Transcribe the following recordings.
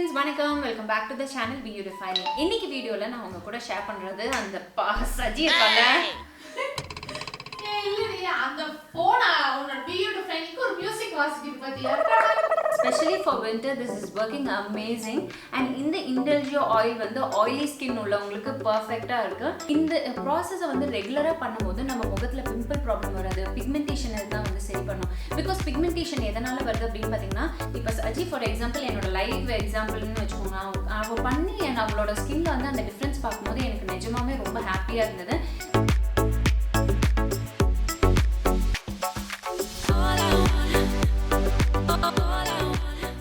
friends, வணக்கம். Welcome back to the channel BeYouDefining. இன்னைக்கு வீடியோல நான் உங்க கூட ஷேர் பண்றது அந்த சஜி இருக்காங்க. இல்லடி அந்த போனா உன்னோட BeYouDefining ஒரு மியூசிக் வாசிக்குது பாத்தியா? Especially for winter, this is working amazing. And இந்த Indulgio oil வந்து oily skin உள்ளவங்களுக்கு பெர்ஃபெக்ட்டா இருக்கு. இந்த process வந்து ரெகுலரா பண்ணும்போது நம்ம முகத்துல பிம்பிள் ப்ராப்ளம் வராது. பிக்மெண்டேஷன் தான் வந்து சரி பண்ணும். Because pigmentation எதனால வருது அப்படினு பாத்தீங்கன்னா, இப்போ சஜி ஃபார் எக்ஸாம்பிள் என்னோட லைவ் எக்ஸாம்பிள்னு வெச்சுக்கோங்க. அவ பண்ணி அவளோட ஸ்கின்ல வந்து அந்த டிஃபரன்ஸ் பாக்கும்போது எனக்கு நிஜமாவே ரொம்ப ஹாப்பியா இருந்தது.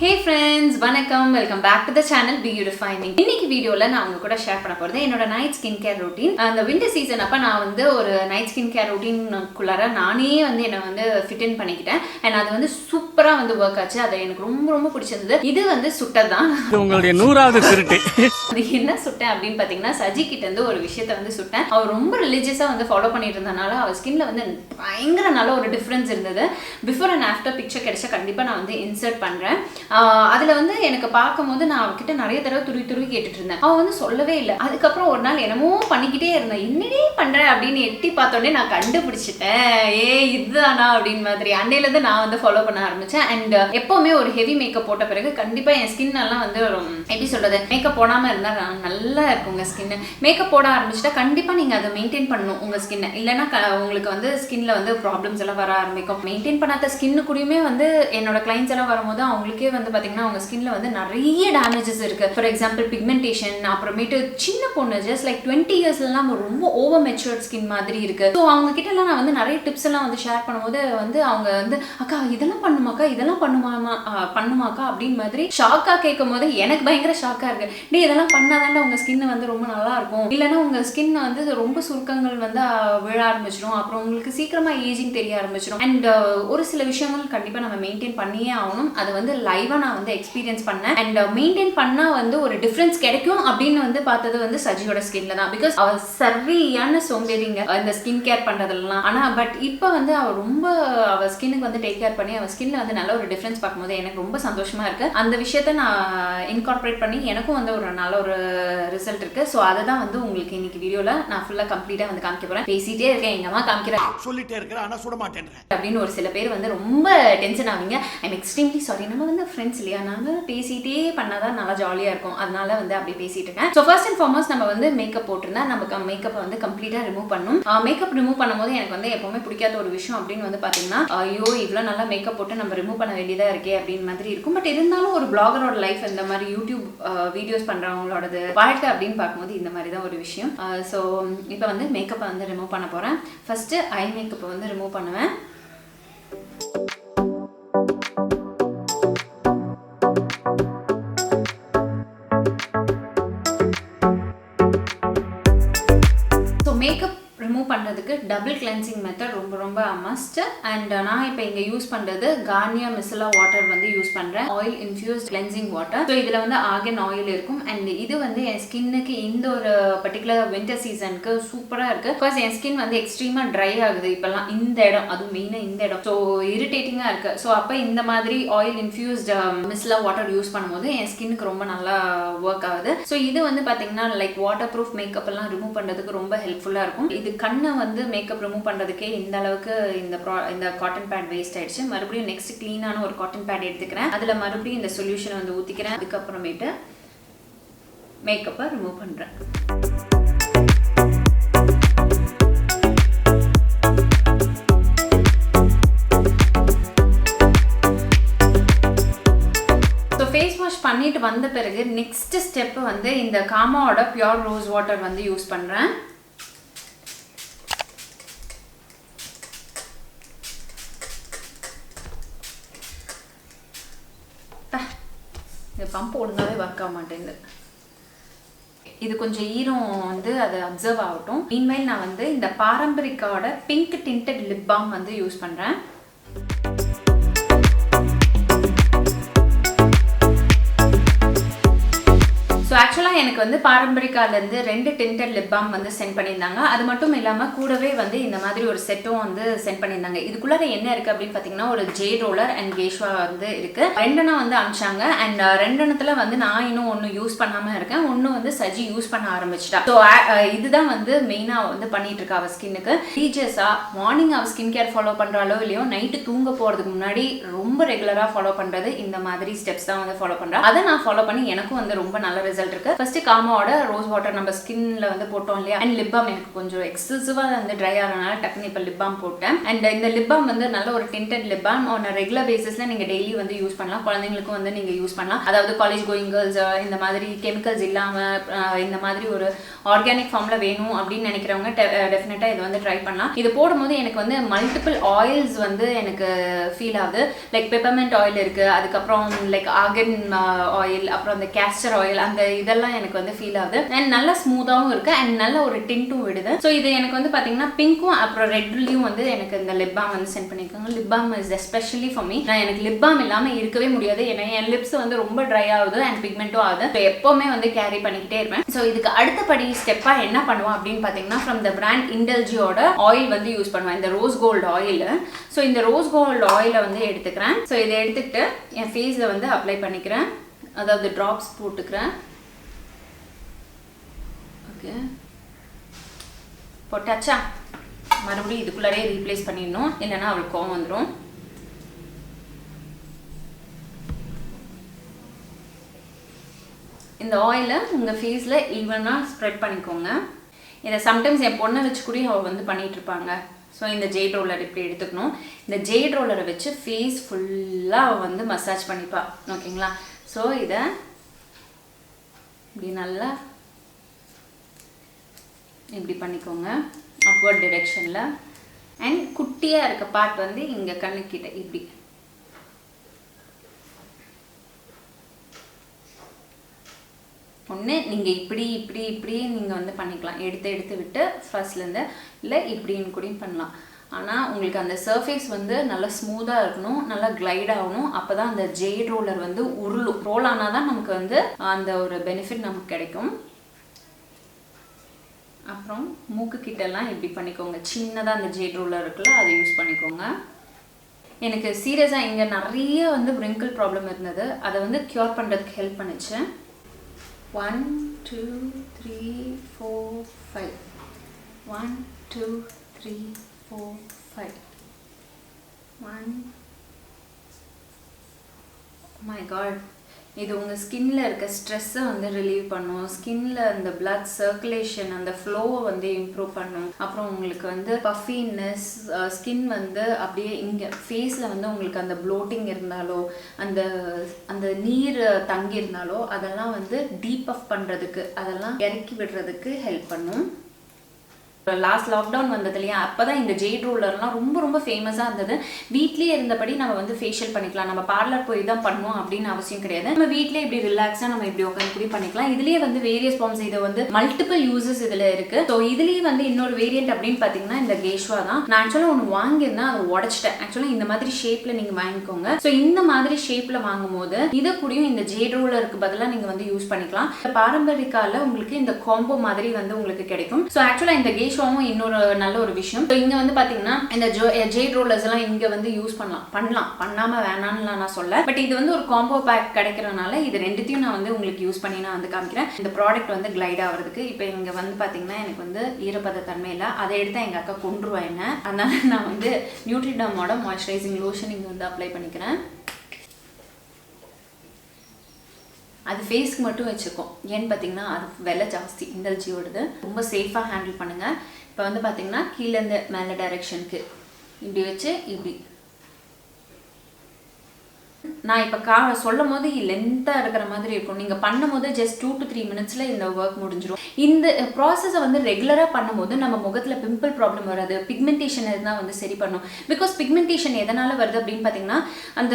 Hey friends, வணக்கம். Welcome back to the channel BeYouDefining. இன்னைக்கு வீடியோல நான் உங்க கூட ஷேர் பண்ண போறது என்னோட நைட் ஸ்கின் கேர் ரொட்டீன். அந்த விண்டர் சீசன் அப்ப நான் வந்து ஒரு நைட் ஸ்கின் கேர் ரொட்டீனுக்குள்ளார நானே வந்து என்ன வந்து ஃபிட் இன் பண்ணிக்கிட்டேன். and அது வந்து சூப்பரா வந்து வர்க் ஆச்சு. அது எனக்கு ரொம்ப ரொம்ப பிடிச்சிருந்தது. இது வந்து சுட்டதான். உங்களுடைய 100வது திருட்டு. அது என்ன சுட்டேன் அப்படின்னு பாத்தீங்கன்னா, சஜி கிட்ட இருந்து ஒரு விஷயத்தை வந்து சுட்டேன். அவர் ரொம்ப ரிலிஜியஸா வந்து ஃபாலோ பண்ணிட்டு இருந்தனால அவர் ஸ்கின்ல வந்து பயங்கர நல்ல ஒரு டிஃபரன்ஸ் இருந்தது. பிஃபோர் அண்ட் ஆஃப்டர் பிக்சர் கிடைச்சா கண்டிப்பா நான் வந்து இன்சர்ட் பண்றேன். அதுல வந்து எனக்கு பார்க்கும்போது நான் அவகிட்ட நிறைய தடவை துருவி கேட்டுட்டு இருந்தேன். அவன் வந்து சொல்லவே இல்லை. அதுக்கப்புறம் ஒரு நாள் என்னமோ பண்ணிக்கிட்டே இருந்தேன். என்னடி பண்ற அப்படின்னு எட்டி பார்த்தோன்னே நான் கண்டுபிடிச்சிட்டேன். இதுதானா அப்படின்னு மாதிரி அன்னையில இருந்து நான் வந்து ஃபாலோ பண்ண ஆரம்பிச்சேன். அண்ட் எப்பவுமே ஒரு ஹெவி மேக்கப் போட்ட பிறகு கண்டிப்பா என் ஸ்கின் எல்லாம் வந்து எப்படி சொல்றது, மேக்கப் போடாம இருந்தா நல்லா இருக்கும் உங்க ஸ்கின். மேக்கப் போட ஆரம்பிச்சுட்டா கண்டிப்பா நீங்க அதை மெயின்டைன் பண்ணணும் உங்க ஸ்கின். இல்லைன்னா உங்களுக்கு வந்து ஸ்கின்ல வந்து ப்ராப்ளம்ஸ் எல்லாம் வர ஆரம்பிக்கும். மெயின்டைன் பண்ணாத ஸ்கின்னு கூடயுமே வந்து என்னோட கிளைண்ட்ஸ் எல்லாம் வரும்போது அவங்களுக்கே வந்து பாத்தீங்கன்னா அவங்க ஸ்கின்ல வந்து நிறைய டேமேஜஸ் இருக்கு. ஃபார் எக்ஸாம்பிள் பிக்மெண்டேஷன், அப்புறமேட்டு சின்ன பொண்ணு ஜஸ்ட் லைக் 20 இயர்ஸ்லாம் ரொம்ப ஓவர் மெச்சூர்ட் ஸ்கின் மாதிரி இருக்கு. ஸோ அவங்க கிட்ட எல்லாம் நான் வந்து நிறைய டிப்ஸ் எல்லாம் வந்து ஷேர் பண்ணும்போது வந்து அவங்க வந்து அக்கா இதெல்லாம் பண்ணுமாக்கா, இதெல்லாம் பண்ணுமாக்கா அப்படின்னு மாதிரி ஷாக்கா கேட்கும் போது எனக்கு பயங்கர ஷாக்கா இருக்கு. டே இதெல்லாம் பண்ணாதாண்டா உங்க ஸ்கின் வந்து ரொம்ப நல்லா இருக்கும். இல்லைன்னா உங்க ஸ்கின் வந்து ரொம்ப சுருக்கங்கள் வந்து விழ ஆரம்பிச்சிடும். அப்புறம் உங்களுக்கு சீக்கிரமா ஏஜிங் தெரிய ஆரம்பிச்சிடும். அண்ட் ஒரு சில விஷயங்கள் கண்டிப்பா நம்ம மெயின்டைன் பண்ணியே ஆகணும். அது வந்து லைவா நான் வந்து எக்ஸ்பீரியன்ஸ் பண்ணேன். அண்ட் மெயின்டைன் பண்ணா வந்து ஒரு டிஃபரன்ஸ் கிடைக்கும் அப்படின்னு வந்து பார்த்தது வந்து சஜியோட ஸ்கின்ல தான். பிகாஸ் அவ சரியான சோம்பேறிங்க இந்த ஸ்கின் கேர் பண்றதெல்லாம். ஆனா பட் இப்போ வந்து அவ ரொம்ப அவ ஸ்கின்னுக்கு வந்து டேக் கேர் பண்ணி அவ ஸ்கின்ல வந்து நல்ல ஒரு டிஃபரன்ஸ் பார்க்கும்போது எனக்கு ரொம்ப சந்தோஷமா இருக்கு. அந்த விஷயத்த நான் இன்கார்பரேட் பண்ணி எனக்கும் வந்து ஒரு நல்ல ஒரு ரிசல்ட் இருக்கு. ஸோ அதை தான் வந்து உங்களுக்கு இன்னைக்கு வீடியோல நான் ஃபுல்லா கம்ப்ளீட்டா வந்து காமிக்க போறேன். பேசிட்டே இருக்கேன், எங்க அம்மா காமிக்கிறேன் சொல்லிட்டே இருக்கேன் ஆனா சுட மாட்டேன் அப்படின்னு ஒரு சில பேர் வந்து ரொம்ப டென்ஷன் ஆவீங்க. I am extremely sorry. நம்ம வந்து ஃப்ரெண்ட்ஸ் இல்லையா, நாங்க பேசிட்டே பண்ணாதான் நல்லா ஜாலியா இருக்கும். அதனால வந்து அப்படி பேசிட்டு இருக்கேன். ஸோ ஃபர்ஸ்ட் அண்ட் ஃபார்மோஸ்ட் நம்ம வந்து மேக்கப் போட்டிருந்தா நமக்கு மேக்கப்பை வந்து கம்ப்ளீட்டா ரிமூவ் பண்ணணும். மேக்கப் ரிமூவ் பண்ணும்போது எனக்கு வந்து எப்பவுமே பிடிக்காத ஒரு விஷயம் அப்படின்னு வந்து பாத்தீங்கன்னா, ஐயோ இவ்வளவு நல்லா மேக்கப் போட்டு நம்ம ரிமூவ் பண்ண வேண்டியதா இருக்கே அப்படின்னு மாதிரி இருக்கும். பட் இருந்தாலும் ஒரு பிளாகரோட லைஃப் இந்த மாதிரி யூடியூப் வீடியோஸ் பண்றவங்களோட வாழ்க்கை அப்படின்னு பார்க்கும்போது இந்த மாதிரி தான் ஒரு விஷயம். ஸோ இப்போ வந்து மேக்கப்பை வந்து ரிமூவ் பண்ண போறேன். ஃபர்ஸ்ட் ஐ மேக்கப்பை வந்து ரிமூவ் பண்ணுவேன். மேக்கப் ரிமூவ் பண்ணுறதுக்கு டபுள் கிளென்சிங் மெத்தட் ரொம்ப ரொம்ப மஸ்ட். அண்ட் நான் இப்போ இங்கே யூஸ் பண்ணுறது கார்னியர் மிசெல்லா வாட்டர் வந்து யூஸ் பண்ணுறேன். Oil infused cleansing water. So இதில் வந்து ஆர்கன் ஆயில் இருக்கும். அண்ட் இது வந்து என் ஸ்கின்னுக்கு இந்த ஒரு பர்டிகுலர் வின்டர் சீசனுக்கு சூப்பராக இருக்குது. பிகாஸ் என் ஸ்கின் வந்து எக்ஸ்ட்ரீமாக ட்ரை ஆகுது இப்போல்லாம். இந்த இடம் அதுவும் மெயினாக இந்த இடம் ஸோ இரிட்டேட்டிங்காக இருக்குது. ஸோ அப்போ இந்த மாதிரி ஆயில் இன்ஃபியூஸ்ட் மிசெல்லா வாட்டர் யூஸ் பண்ணும்போது என் ஸ்கின்னுக்கு ரொம்ப நல்லா ஒர்க் ஆகுது. ஸோ இது வந்து பார்த்தீங்கன்னா லைக் வாட்டர் ப்ரூஃப் மேக்கப் எல்லாம் ரிமூவ் பண்ணுறதுக்கு ரொம்ப ஹெல்ப்ஃபுல்லாக இருக்கும். இது கண்ணை வந்து மேக்கப் ரிமூவ் பண்றதுக்கே இந்த அளவுக்கு இந்த காட்டன் பேட் வேஸ்ட் ஆயிடுச்சு. மறுபடியும் நெக்ஸ்ட் கிளீனான ஒரு காட்டன் பேட் எடுத்துக்கிறேன். அதுல மறுபடியும் இந்த சொல்யூஷனை வந்து ஊத்திக்கிறேன். அதுக்கப்புறமேட்டு மேக்கப்பை ரிமூவ் பண்றேன். ஃபேஸ் வாஷ் பண்ணிட்டு வந்த பிறகு நெக்ஸ்ட் ஸ்டெப் வந்து இந்த காமாவோட பியூர் ரோஸ் வாட்டர் வந்து யூஸ் பண்றேன். இந்த பம்ப் ஒழுங்காவே ஒர்க் ஆக மாட்டேங்குது. இது கொஞ்சம் ஈரம் வந்து அது அப்சர்வ் ஆகட்டும். மீன்வைல் நான் வந்து இந்த பாரம்பரிக்காவோட பிங்க் டிண்டட் லிப் பாம் வந்து யூஸ் பண்றேன். ஸோ ஆக்சுவலாக எனக்கு வந்து பாரம்பரிக்காலேருந்து 2 tinted lip balm வந்து சென்ட் பண்ணியிருந்தாங்க. அது மட்டும் இல்லாமல் கூடவே வந்து இந்த மாதிரி ஒரு செட்டும் வந்து சென்ட் பண்ணியிருந்தாங்க. இதுக்குள்ளார என்ன இருக்குது அப்படின்னு பார்த்தீங்கன்னா ஒரு ஜேட் ரோலர் அண்ட் கேஷ்வா வந்து இருக்குது. 2 வந்து அமிச்சாங்க. அண்ட் 2 வந்து நான் இன்னும் ஒன்று யூஸ் பண்ணாமல் இருக்கேன். ஒன்று வந்து சஜி யூஸ் பண்ண ஆரம்பிச்சிட்டா. ஸோ இதுதான் வந்து மெயினாக வந்து பண்ணிட்டு இருக்கா அவள் ஸ்கின்னுக்கு. டீச்சர்ஸாக மார்னிங் அவள் ஸ்கின் கேர் ஃபாலோ பண்ணுறாலோ இல்லையோ, நைட்டு தூங்க போகிறதுக்கு முன்னாடி ரொம்ப ரெகுலராக ஃபாலோ பண்ணுறது இந்த மாதிரி ஸ்டெப்ஸ் தான் வந்து ஃபாலோ பண்ணுறேன். அதை நான் ஃபாலோ பண்ணி எனக்கும் வந்து ரொம்ப நல்ல ரிசல்ட் இருக்கு. ஃபர்ஸ்ட் காமாவோட ரோஸ் வாட்டர் நம்ம ஸ்கின்ல வந்து போட்டோம் இல்லையா, அண்ட் லிப் பாம் எனக்கு கொஞ்சம் எக்ஸசிவா வந்து ட்ரை ஆனனால டக்குனு இப்போ லிப் பாம் போட்டேன். அண்ட் இந்த லிப் பாம் வந்து நல்ல ஒரு tinted lip balm on regular பேசிஸ்ல நீங்க டெய்லி வந்து யூஸ் பண்ணலாம். குழந்தைங்களுக்கும் வந்து நீங்க யூஸ் பண்ணலாம். அதாவது காலேஜ் கோயிங் கேர்ள்ஸ் இந்த மாதிரி கெமிக்கல்ஸ் இல்லாம இந்த மாதிரி ஒரு ஆர்கானிக் ஃபார்ம்ல வேணும் அப்படின்னு நினைக்கிறவங்க டெஃபினட்டா இது வந்து ட்ரை பண்ணலாம். இது போடும்போது எனக்கு வந்து மல்டிபிள் ஆயில்ஸ் வந்து எனக்கு ஃபீல் ஆகுது. லைக் பெப்பர்மெண்ட் ஆயில் இருக்கு, அதுக்கப்புறம் லைக் ஆர்கன் ஆயில், அப்புறம் அந்த கேஸ்டர் ஆயில், அந்த இதெல்லாம் எனக்கு வந்து ஃபீல் ஆகுது. அண்ட் நல்லா ஸ்மூத்தாகவும் இருக்கு அண்ட் நல்ல ஒரு டின்ட்டும் விடுது. ஸோ இது எனக்கு வந்து பார்த்தீங்கன்னா பிங்க்கும் அப்புறம் ரெட்லையும் வந்து எனக்கு இந்த லிப் பாம் வந்து சென்ட் பண்ணியிருக்காங்க. Lip balm is especially for me. நான் எனக்கு லிப் பாம் இல்லாமல் இருக்கவே முடியாது. ஏன்னா என் லிப்ஸ் வந்து ரொம்ப ட்ரை ஆகுது அண்ட் பிக்மெண்ட்டும் ஆகுது. ஸோ எப்போவுமே வந்து கேரி பண்ணிக்கிட்டே இருப்பேன். ஸோ இதுக்கு அடுத்தபடி ஸ்டெப்பாக என்ன பண்ணுவோம் அப்படின்னு பார்த்தீங்கன்னா ஃப்ரம் த பிராண்ட் இண்டல்ஜியோட ஆயில் வந்து யூஸ் பண்ணுவேன், இந்த ரோஸ் கோல்டு ஆயில். ஸோ இந்த ரோஸ் கோல்டு ஆயிலை வந்து எடுத்துக்கிறேன். ஸோ இதை எடுத்துக்கிட்டு என் ஃபேஸில் வந்து அப்ளை பண்ணிக்கிறேன். அதாவது ட்ராப்ஸ் போட்டுக்கிறேன். ஓகே, போட்டாச்சா? மறுபடியும் இதுக்குள்ளாரே ரீப்ளேஸ் பண்ணிடணும், இல்லைன்னா அவளுக்கு கோவம் வந்துடும். இந்த ஆயிலை உங்கள் ஃபேஸில் ஈவனாக ஸ்ப்ரெட் பண்ணிக்கோங்க. இதை சம்டைம்ஸ் என் பொண்ணை வச்சு கூட அவள் வந்து பண்ணிகிட்டு இருப்பாங்க. ஸோ இந்த ஜெய்ட் ரோலர் இப்படி எடுத்துக்கணும். இந்த ஜெய்ட் ரோலரை வச்சு ஃபேஸ் ஃபுல்லாக அவள் வந்து மசாஜ் பண்ணிப்பா. ஓகேங்களா? ஸோ இதை இப்படி நல்லா இப்படி பண்ணிக்கோங்க அப்வர்ட் டிரெக்ஷனில். அண்ட் குட்டியாக இருக்க பார்ட் வந்து இங்கே கண்ணுக்கிட்ட இப்படி. ஒன்று நீங்கள் இப்படி இப்படி இப்படி நீங்கள் வந்து பண்ணிக்கலாம், எடுத்து விட்டு ஃபர்ஸ்ட்லேருந்து, இல்லை இப்படின்னு கூட பண்ணலாம். ஆனால் உங்களுக்கு அந்த சர்ஃபேஸ் வந்து நல்லா ஸ்மூத்தாக இருக்கணும், நல்லா கிளைட் ஆகணும். அப்போ தான் அந்த ஜெய்ட் ரோலர் வந்து உருளும். ரோல் ஆனால் தான் நமக்கு வந்து அந்த ஒரு பெனிஃபிட் நமக்கு கிடைக்கும். அப்புறம் மூக்கு கிட்டெல்லாம் இப்படி பண்ணிக்கோங்க. சின்னதாக அந்த ஜெய்ட் ரோலர் இருக்குல்ல, அதை யூஸ் பண்ணிக்கோங்க. எனக்கு சீரியஸாக இங்கே நிறைய வந்து wrinkle ப்ராப்ளம் இருந்தது. அதை வந்து க்யூர் பண்ணுறதுக்கு ஹெல்ப் பண்ணுச்சு. 1 2 3 4 5 1 2 3 4 5 1. My God, இது உங்கள் ஸ்கின்ல இருக்க ஸ்ட்ரெஸ்ஸை வந்து ரிலீவ் பண்ணும். ஸ்கின்ல அந்த பிளட் சர்க்குலேஷன், அந்த ஃப்ளோவை வந்து இம்ப்ரூவ் பண்ணும். அப்புறம் உங்களுக்கு வந்து பஃபினஸ், ஸ்கின் வந்து அப்படியே இங்கே ஃபேஸில் வந்து உங்களுக்கு அந்த ப்ளோட்டிங் இருந்தாலோ, அந்த அந்த நீர் தங்கி இருந்தாலோ அதெல்லாம் வந்து டீப் அப் பண்ணுறதுக்கு, அதெல்லாம் இறக்கி விடுறதுக்கு ஹெல்ப் பண்ணும். லாஸ்ட் லாக்டவுன் வந்தது இல்லையா, அப்போ தான் இந்த ஜெய்ட் ரோலர்லாம் ரொம்ப ரொம்ப ஃபேமஸாக இருந்தது. வீட்லேயே இருந்தபடி நம்ம வந்து ஃபேஷியல் பண்ணிக்கலாம். நம்ம பார்லர் போய் தான் பண்ணுவோம் அப்படின்னு அவசியம் கிடையாது. நம்ம வீட்லேயே இப்படி ரிலாக்ஸாக நம்ம இப்படி உட்காந்து கூட பண்ணிக்கலாம். இதுலேயே வந்து வேரியஸ் ஃபார்ம்ஸ், இது வந்து மல்டிபிள் யூசஸ் இதில் இருக்குது. ஸோ இதுலேயே வந்து இன்னொரு வேரியன்ட் அப்படின்னு பார்த்தீங்கன்னா இந்த கேஷ்வா தான். நான் ஆக்சுவலாக ஒன்று வாங்கியிருந்தேன், அதை உடச்சிட்டேன். ஆக்சுவலாக இந்த மாதிரி ஷேப்பில் நீங்கள் வாங்கிக்கோங்க. ஸோ இந்த மாதிரி ஷேப்பில் வாங்கும் போது இதை கூடயும் இந்த ஜெய்ட் ரோலருக்கு பதிலாக நீங்கள் வந்து யூஸ் பண்ணிக்கலாம். பாரம்பரிக்கால உங்களுக்கு இந்த காம்போ மாதிரி வந்து உங்களுக்கு கிடைக்கும். ஸோ ஆக்சுவலாக இந்த கேஷ்வாவும் இன்னொரு நல்ல ஒரு விஷயம். ஸோ இங்கே வந்து பார்த்தீங்கன்னா இந்த ஜெய்ட் ரோலர்ஸ் எல்லாம் இங்கே வந்து யூஸ் பண்ணாமல் வேணான்னு நான் சொல்ல. பட் இது வந்து ஒரு காம்போ பேக் கிடைக்கிறதுனால இது ரெண்டுத்தையும் நான் வந்து உங்களுக்கு யூஸ் பண்ணி நான் வந்து காமிக்கிறேன். இந்த ப்ராடக்ட் வந்து கிளைட் ஆகிறதுக்கு. இப்போ இங்கே வந்து பார்த்தீங்கன்னா எனக்கு வந்து ஈரப்பத தன்மை இல்லை, அதை எடுத்து எங்கள் அக்கா கொண்டுருவா என்ன. அதனால நான் வந்து நியூட்ரிடமோட மாய்ஸ்சரைசிங் லோஷன் இங்கே வந்து அப்ளை பண்ணிக்கிறேன். அது ஃபேஸ்க்கு மட்டும் வச்சுருக்கோம். ஏன்னு பார்த்தீங்கன்னா அது விலை ஜாஸ்தி, இண்டல்ஜியோடது. ரொம்ப சேஃபாக ஹேண்டில் பண்ணுங்கள். இப்போ வந்து பார்த்தீங்கன்னா கீழேருந்து மேலே டைரெக்ஷனுக்கு இப்படி வச்சு இப்படி நான் இப்போ சொல்லும் போது லென்த்தாக இருக்கிற மாதிரி இருக்கும். நீங்கள் பண்ணும் போது ஜஸ்ட் 2 to 3 minutes இந்த ஒர்க் முடிஞ்சிடும். இந்த ப்ராசஸை வந்து ரெகுலராக பண்ணும்போது நம்ம முகத்தில் பிம்பிள் ப்ராப்ளம் வராது. பிக்மெண்டேஷன் இருந்தால் வந்து சரி பண்ணும். பிகாஸ் பிக்மெண்டேஷன் எதனால் வருது அப்படின்னு பார்த்தீங்கன்னா அந்த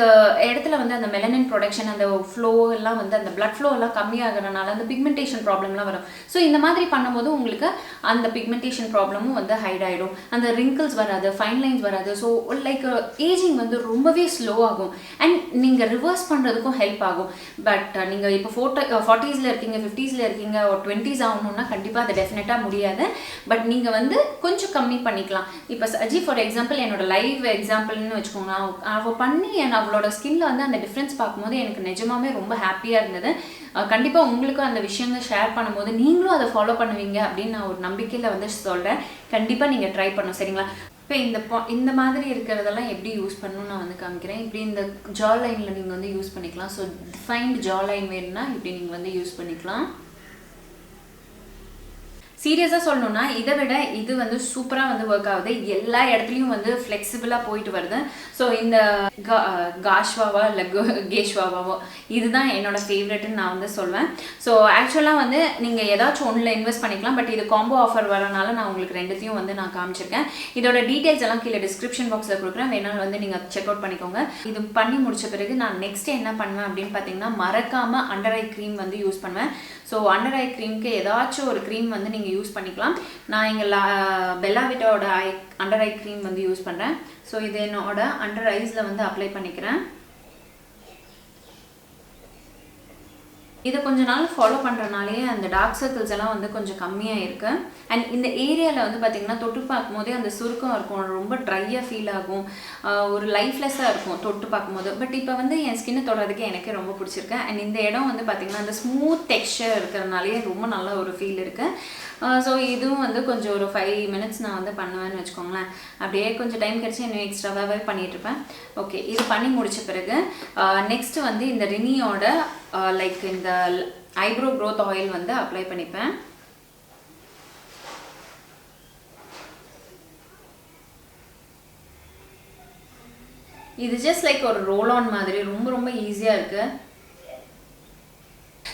இடத்துல வந்து அந்த மெலனின் ப்ரொடக்ஷன், அந்த ஃப்ளோ எல்லாம் வந்து அந்த பிளட் ஃப்ளோ எல்லாம் கம்மியாகிறதுனால அந்த பிக்மெண்டேஷன் ப்ராப்ளம்லாம் வரும். ஸோ இந்த மாதிரி பண்ணும்போது உங்களுக்கு அந்த பிக்மெண்டேஷன் ப்ராப்ளமும் வந்து ஹைட் ஆகிடும். அந்த ரிங்கிள்ஸ் வராது, ஃபைன் லைன்ஸ் வராது. ஸோ லைக் ஏஜிங் வந்து ரொம்பவே ஸ்லோ ஆகும். அண்ட் நீங்கள் நீங்கள் ரிவர்ஸ் பண்ணுறதுக்கும் ஹெல்ப் ஆகும். பட் நீங்கள் இப்போ 40s இருக்கீங்க, 50s இருக்கீங்க, ஒரு 20s ஆகணும்னா கண்டிப்பாக அது டெஃபினட்டாக முடியாது. பட் நீங்கள் வந்து கொஞ்சம் கம்மி பண்ணிக்கலாம். இப்போ சஜி ஃபார் எக்ஸாம்பிள் என்னோட லைவ் எக்ஸாம்பிள்னு வச்சுக்கோங்க, அவள் பண்ணி அவளோட ஸ்கின்ல வந்து அந்த டிஃப்ரென்ஸ் பார்க்கும்போது எனக்கு நிஜமாவே ரொம்ப ஹாப்பியாக இருந்தது. கண்டிப்பாக உங்களுக்கும் அந்த விஷயங்கள் ஷேர் பண்ணும்போது நீங்களும் அதை ஃபாலோ பண்ணுவீங்க அப்படின்னு நான் ஒரு நம்பிக்கையில் வந்து சொல்கிறேன். கண்டிப்பாக நீங்கள் ட்ரை பண்ணணும், சரிங்களா? இப்போ இந்த மாதிரி இருக்கிறதெல்லாம் எப்படி யூஸ் பண்ணணும்னு நான் வந்து காமிக்கிறேன். இப்படி இந்த ஜா லைனில் நீங்கள் வந்து யூஸ் பண்ணிக்கலாம். ஸோ டிஃபைன்டு ஜா லைன் வேணும்னா இப்படி நீங்கள் வந்து யூஸ் பண்ணிக்கலாம். சீரியஸாக சொல்லணும்னா இதை விட இது வந்து சூப்பராக வந்து ஒர்க் ஆகுது. எல்லா இடத்துலையும் வந்து ஃப்ளெக்சிபிளாக போயிட்டு வருது. ஸோ இந்த காஷ்வாவா இல்லை கேஷ்வாவோ இதுதான் என்னோட ஃபேவரெட்டுன்னு நான் வந்து சொல்வேன். ஸோ ஆக்சுவலாக வந்து நீங்கள் ஏதாச்சும் ஒன்றில் இன்வெஸ்ட் பண்ணிக்கலாம். பட் இது காம்போ ஆஃபர் வரனால நான் உங்களுக்கு ரெண்டுத்தையும் வந்து நான் காமிச்சிருக்கேன். இதோட டீட்டெயில்ஸ் எல்லாம் கீழே டிஸ்கிரிப்ஷன் பாக்ஸில் கொடுக்குறேன், வேணாலும் வந்து நீங்கள் செக் அவுட் பண்ணிக்கோங்க. இது பண்ணி முடிச்ச பிறகு நான் நெக்ஸ்ட் என்ன பண்ணுவேன் அப்படின்னு பார்த்தீங்கன்னா, மறக்காமல் அண்டர் ஐ க்ரீம் வந்து யூஸ் பண்ணுவேன். ஸோ அண்டர் ஐ க்ரீமுக்கு ஏதாச்சும் ஒரு க்ரீம் வந்து நீங்கள் யூஸ் பண்ணிக்கலாம். நான் இங்கே பெல்லாவிட்டாவோட அண்டர் ஐ க்ரீம் வந்து யூஸ் பண்ணுறேன். ஸோ இது என்னோட அண்டர் ஐஸில் வந்து அப்ளை பண்ணிக்கிறேன். இதை கொஞ்ச நாள் ஃபாலோ பண்ணுறனாலே அந்த டார்க் சர்க்கிள்ஸ் எல்லாம் வந்து கொஞ்சம் கம்மியாக இருக்குது. அண்ட் இந்த ஏரியாவில் வந்து பார்த்திங்கன்னா தொட்டு பார்க்கும்போதே அந்த சுருக்கம் இருக்கும், ரொம்ப ட்ரையாக ஃபீல் ஆகும், ஒரு லைஃப்லெஸ்ஸாக இருக்கும் தொட்டு பார்க்கும்போது. பட் இப்போ வந்து என் ஸ்கின்னை தொடுறதுக்கு எனக்கு ரொம்ப பிடிச்சிருக்கு. அண்ட் இந்த இடம் வந்து பார்த்திங்கன்னா அந்த ஸ்மூத் டெக்ஸ்சர் இருக்கிறதுனாலே ரொம்ப நல்ல ஒரு ஃபீல் இருக்குது. ஸோ இதுவும் வந்து கொஞ்சம் ஒரு 5 minutes நான் வந்து பண்ணுவேன்னு வச்சுக்கோங்களேன். அப்படியே கொஞ்சம் டைம் கிடச்சி இன்னும் எக்ஸ்ட்ராவாகவே பண்ணிகிட்ருப்பேன். ஓகே, இது பண்ணி முடித்த பிறகு நெக்ஸ்ட்டு வந்து இந்த ரினியோட லைக் இந்த ஐப்ரோ க்ரோத் ஆயில் வந்து அப்ளை பண்ணிப்பேன். இது ஜஸ்ட் லைக் ஒரு ரோல் ஆன் மாதிரி ரொம்ப ரொம்ப ஈஸியாக இருக்குது.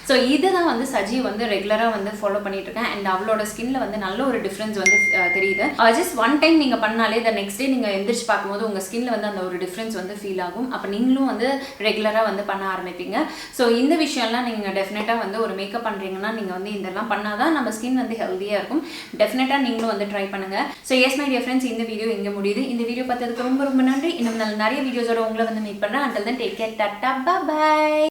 ஸோ இதுதான் வந்து சஜி வந்து ரெகுலராக வந்து ஃபாலோ பண்ணிட்டு இருக்கேன். அண்ட் அவளோட ஸ்கின்ல வந்து நல்ல ஒரு டிஃப்ரென்ஸ் வந்து தெரியுது. ஜஸ்ட் ஒன் டைம் நீங்கள் பண்ணாலே த நெக்ஸ்ட் டே நீங்கள் எந்திரிச்சு பார்க்கும்போது உங்கள் ஸ்கின்ல வந்து அந்த ஒரு டிஃப்ரென்ஸ் வந்து ஃபீல் ஆகும். அப்போ நீங்களும் வந்து ரெகுலராக வந்து பண்ண ஆரம்பிப்பீங்க. ஸோ இந்த விஷயம்லாம் நீங்கள் டெஃபினட்டாக வந்து ஒரு மேக்கப் பண்ணுறீங்கன்னா நீங்கள் வந்து இதெல்லாம் பண்ணாதான் நம்ம ஸ்கின் வந்து ஹெல்த்தியாக இருக்கும். டெஃபினட்டாக நீங்களும் வந்து ட்ரை பண்ணுங்கள். So S my dear friends, இந்த வீடியோ இங்கே முடியுது. இந்த வீடியோ பார்த்ததுக்கு ரொம்ப ரொம்ப நன்றி. இன்னும் நிறைய வீடியோஸோட உங்களை வந்து மீட் பண்ணுறேன். Until then take care, tata, by.